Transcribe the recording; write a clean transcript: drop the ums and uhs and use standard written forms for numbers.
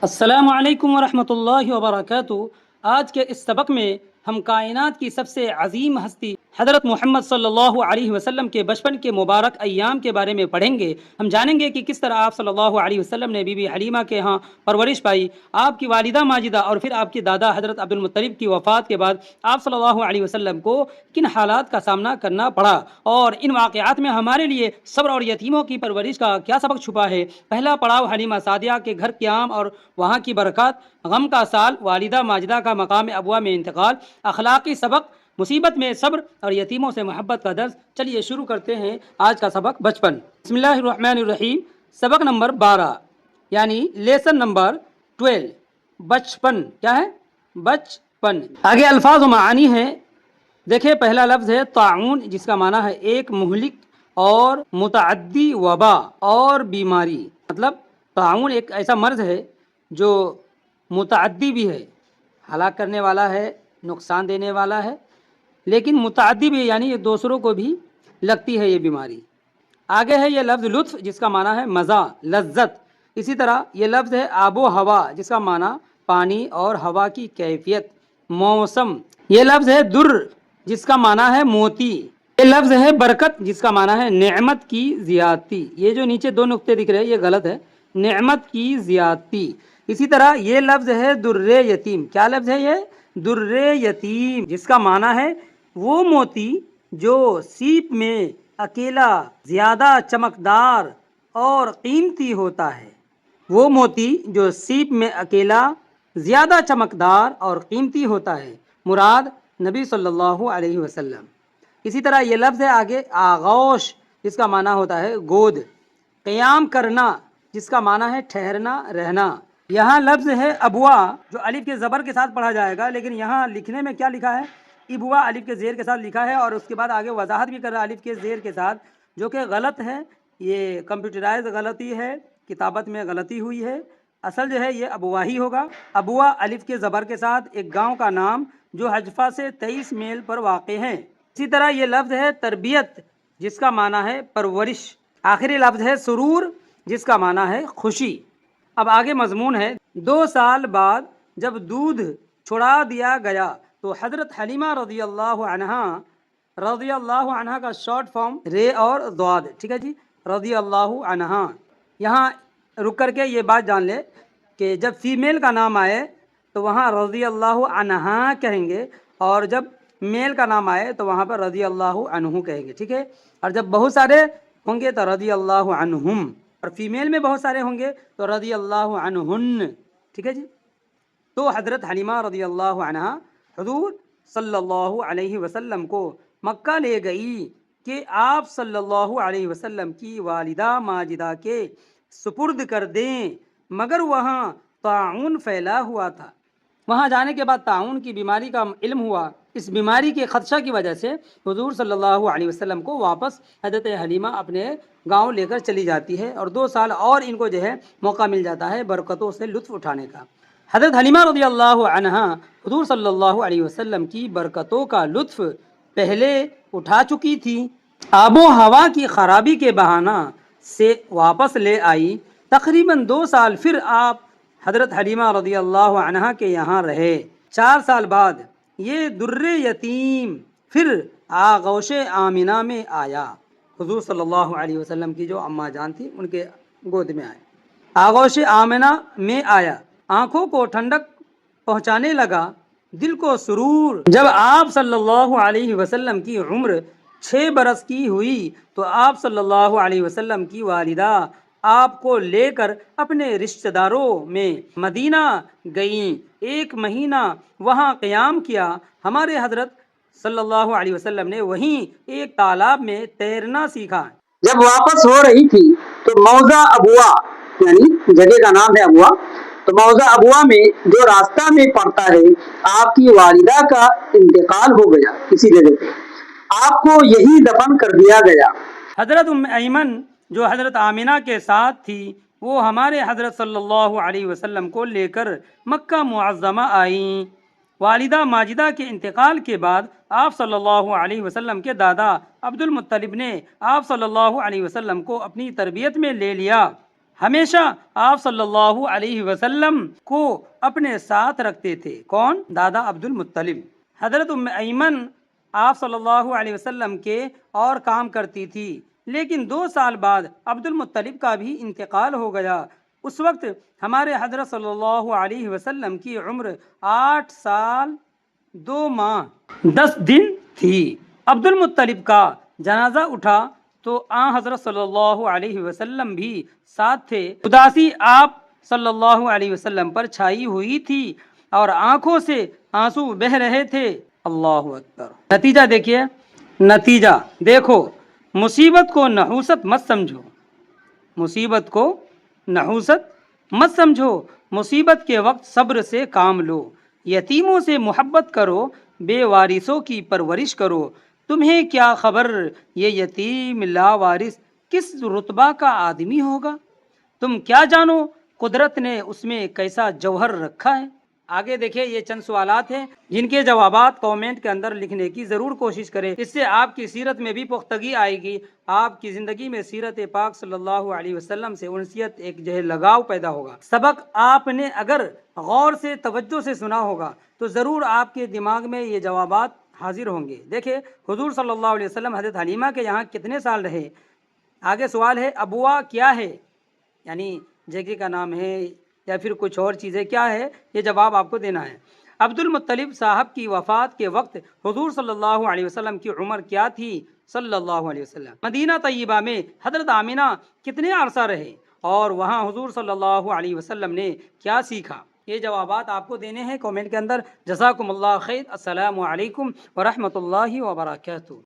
السلام علیکم ورحمۃ اللہ وبرکاتہ۔ آج کے اس سبق میں ہم کائنات کی سب سے عظیم ہستی حضرت محمد صلی اللہ علیہ وسلم کے بچپن کے مبارک ایام کے بارے میں پڑھیں گے۔ ہم جانیں گے کہ کس طرح آپ صلی اللہ علیہ وسلم نے بی بی حلیمہ کے ہاں پرورش پائی، آپ کی والدہ ماجدہ اور پھر آپ کے دادا حضرت عبد المطلب کی وفات کے بعد آپ صلی اللہ علیہ وسلم کو کن حالات کا سامنا کرنا پڑا، اور ان واقعات میں ہمارے لیے صبر اور یتیموں کی پرورش کا کیا سبق چھپا ہے۔ پہلا پڑاؤ حلیمہ سعدیہ کے گھر قیام اور وہاں کی برکات۔ غم کا سال، والدہ ماجدہ کا مقام ابوا میں انتقال۔ اخلاقی سبق، مصیبت میں صبر اور یتیموں سے محبت کا درس۔ چلیے شروع کرتے ہیں آج کا سبق، بچپن۔ بسم اللہ الرحمن الرحیم۔ سبق نمبر 12 یعنی لیسن نمبر 12، بچپن۔ کیا ہے؟ بچپن۔ آگے الفاظ و معانی ہیں۔ دیکھیں، پہلا لفظ ہے طاعون، جس کا معنی ہے ایک مہلک اور متعدی وبا اور بیماری۔ مطلب طاعون ایک ایسا مرض ہے جو متعدی بھی ہے، ہلاک کرنے والا ہے، نقصان دینے والا ہے، لیکن متعدی بھی ہے، یعنی یہ دوسروں کو بھی لگتی ہے یہ بیماری۔ آگے ہے یہ لفظ لطف، جس کا معنی ہے مزہ، لذت۔ اسی طرح یہ لفظ ہے آب و ہوا، جس کا معنی پانی اور ہوا کی کیفیت، موسم۔ یہ لفظ ہے در، جس کا معنی ہے موتی۔ یہ لفظ ہے برکت، جس کا معنی ہے نعمت کی زیادتی۔ یہ جو نیچے دو نقطے دکھ رہے ہیں یہ غلط ہے، نعمت کی زیادتی۔ اسی طرح یہ لفظ ہے در یتیم۔ کیا لفظ ہے یہ؟ در یتیم، جس کا معنی ہے وہ موتی جو سیپ میں اکیلا زیادہ چمکدار اور قیمتی ہوتا ہے۔ وہ موتی جو سیپ میں اکیلا زیادہ چمکدار اور قیمتی ہوتا ہے، مراد نبی صلی اللہ علیہ وسلم۔ اسی طرح یہ لفظ ہے آگے آغوش، جس کا معنی ہوتا ہے گود۔ قیام کرنا، جس کا معنی ہے ٹھہرنا، رہنا۔ یہاں لفظ ہے ابوا، جو الف کے زبر کے ساتھ پڑھا جائے گا، لیکن یہاں لکھنے میں کیا لکھا ہے؟ ابوا، الف کے زیر کے ساتھ لکھا ہے، اور اس کے بعد آگے وضاحت بھی کر رہا ہے الف کے زیر کے ساتھ، جو کہ غلط ہے۔ یہ کمپیوٹرائز غلطی ہے، کتابت میں غلطی ہوئی ہے۔ اصل جو ہے یہ ابوا ہی ہوگا۔ ابوا الف کے زبر کے ساتھ ایک گاؤں کا نام جو حجفہ سے 23 میل پر واقع ہے۔ اسی طرح یہ لفظ ہے تربیت، جس کا معنی ہے پرورش۔ آخری لفظ ہے سرور، جس کا معنی ہے خوشی۔ اب آگے مضمون ہے۔ 2 سال بعد جب دودھ چھڑا دیا گیا تو حضرت حلیمہ رضی اللہ عنہ کا شارٹ فارم رے اور ضاد، ٹھیک ہے جی، رضی اللہ عنہ۔ یہاں رک کر کے یہ بات جان لے کہ جب فیمیل کا نام آئے تو وہاں رضی اللہ عنہ کہیں گے، اور جب میل کا نام آئے تو وہاں پر رضی اللہ عنہ کہیں گے، ٹھیک ہے۔ اور جب بہت سارے ہوں گے تو رضی اللہ عنہم، اور فیمیل میں بہت سارے ہوں گے تو رضی اللہ عنہن، ٹھیک ہے جی۔ تو حضرت حلیمہ رضی اللہ عنہ حضور صلی اللہ علیہ وسلم کو مکہ لے گئی کہ آپ صلی اللہ علیہ وسلم کی والدہ ماجدہ کے سپرد کر دیں، مگر وہاں طاعون پھیلا ہوا تھا۔ وہاں جانے کے بعد طاعون کی بیماری کا علم ہوا۔ اس بیماری کے خدشہ کی وجہ سے حضور صلی اللہ علیہ وسلم کو واپس حضرت حلیمہ اپنے گاؤں لے کر چلی جاتی ہے، اور 2 سال اور ان کو جو ہے موقع مل جاتا ہے برکتوں سے لطف اٹھانے کا۔ حضرت حلیمہ رضی اللہ عنہا حضور صلی اللہ علیہ وسلم کی برکتوں کا لطف پہلے اٹھا چکی تھی۔ آب و ہوا کی خرابی کے بہانہ سے واپس لے آئی۔ تقریباً 2 سال پھر آپ حضرت حلیمہ رضی اللہ عنہا کے یہاں رہے۔ 4 سال بعد یہ در یتیم پھر آغوش آمنہ میں آیا۔ حضور صلی اللہ علیہ وسلم کی جو اماں جان تھی ان کے گود میں آیا، آغوش آمنہ میں آیا۔ آنکھوں کو ٹھنڈک پہنچانے لگا، دل کو سرور۔ جب آپ صلی اللہ علیہ وسلم کی عمر 6 برس کی ہوئی تو آپ صلی اللہ علیہ وسلم کی والدہ آپ کو لے کر اپنے رشتہ داروں میں مدینہ گئیں۔ 1 مہینہ وہاں قیام کیا۔ ہمارے حضرت صلی اللہ علیہ وسلم نے وہیں ایک تالاب میں تیرنا سیکھا۔ جب واپس ہو رہی تھی تو موضع ابوا، یعنی جگہ کا نام ہے ابوا، تو موضع ابوا میں جو راستہ میں پڑتا ہے آپ کی والدہ کا انتقال ہو گیا۔ اسی جگہ پہ آپ کو یہی دفن کر دیا گیا۔ حضرت ام ایمن جو حضرت آمنہ کے ساتھ تھی وہ ہمارے حضرت صلی اللہ علیہ وسلم کو لے کر مکہ معظمہ آئیں۔ والدہ ماجدہ کے انتقال کے بعد آپ صلی اللہ علیہ وسلم کے دادا عبد المطلب نے آپ صلی اللہ علیہ وسلم کو اپنی تربیت میں لے لیا۔ ہمیشہ آپ صلی اللہ علیہ وسلم کو اپنے ساتھ رکھتے تھے۔ کون؟ دادا عبد المطلب۔ حضرت ام ایمن آپ صلی اللہ علیہ وسلم کے اور کام کرتی تھی، لیکن 2 سال بعد عبد المطلب کا بھی انتقال ہو گیا۔ اس وقت ہمارے حضرت صلی اللہ علیہ وسلم کی عمر 8 سال 2 ماہ 10 دن تھی۔ عبد المطلب کا جنازہ اٹھا تو حضرت صلی اللہ علیہ وسلم بھی ساتھ تھے۔ اداسی آپ صلی اللہ علیہ وسلم پر چھائی ہوئی تھی اور آنکھوں سے آنسو بہہ رہے تھے۔ اللہ اکبر۔ نتیجہ دیکھیے، نتیجہ دیکھو، مصیبت کو نحوست مت سمجھو، مصیبت کو نحوست مت سمجھو، مصیبت کے وقت صبر سے کام لو، یتیموں سے محبت کرو، بے وارثوں کی پرورش کرو۔ تمہیں کیا خبر یہ یتیم لا وارث کس رتبہ کا آدمی ہوگا؟ تم کیا جانو قدرت نے اس میں کیسا جوہر رکھا ہے؟ آگے دیکھیں، یہ چند سوالات ہیں جن کے جوابات کامنٹ کے اندر لکھنے کی ضرور کوشش کریں، اس سے آپ کی سیرت میں بھی پختگی آئے گی، آپ کی زندگی میں سیرت پاک صلی اللہ علیہ وسلم سے انسیت ایک لگاؤ پیدا ہوگا۔ سبق آپ نے اگر غور سے توجہ سے سنا ہوگا تو ضرور آپ کے دماغ میں یہ جوابات حاضر ہوں گے۔ دیکھیں، حضور صلی اللہ علیہ وسلم حضرت حلیمہ کے یہاں کتنے سال رہے؟ آگے سوال ہے، ابوا کیا ہے؟ یعنی جگہ کا نام ہے یا پھر کچھ اور چیزیں کیا ہے؟ یہ جواب آپ کو دینا ہے۔ عبد المطلب صاحب کی وفات کے وقت حضور صلی اللہ علیہ وسلم کی عمر کیا تھی؟ صلی اللہ علیہ وسلم۔ مدینہ طیبہ میں حضرت آمنہ کتنے عرصہ رہے اور وہاں حضور صلی اللہ علیہ وسلم نے کیا سیکھا؟ یہ جوابات آپ کو دینے ہیں کامنٹ کے اندر۔ جزاکم اللہ خیر۔ السلام علیکم ورحمۃ اللہ وبرکاتہ۔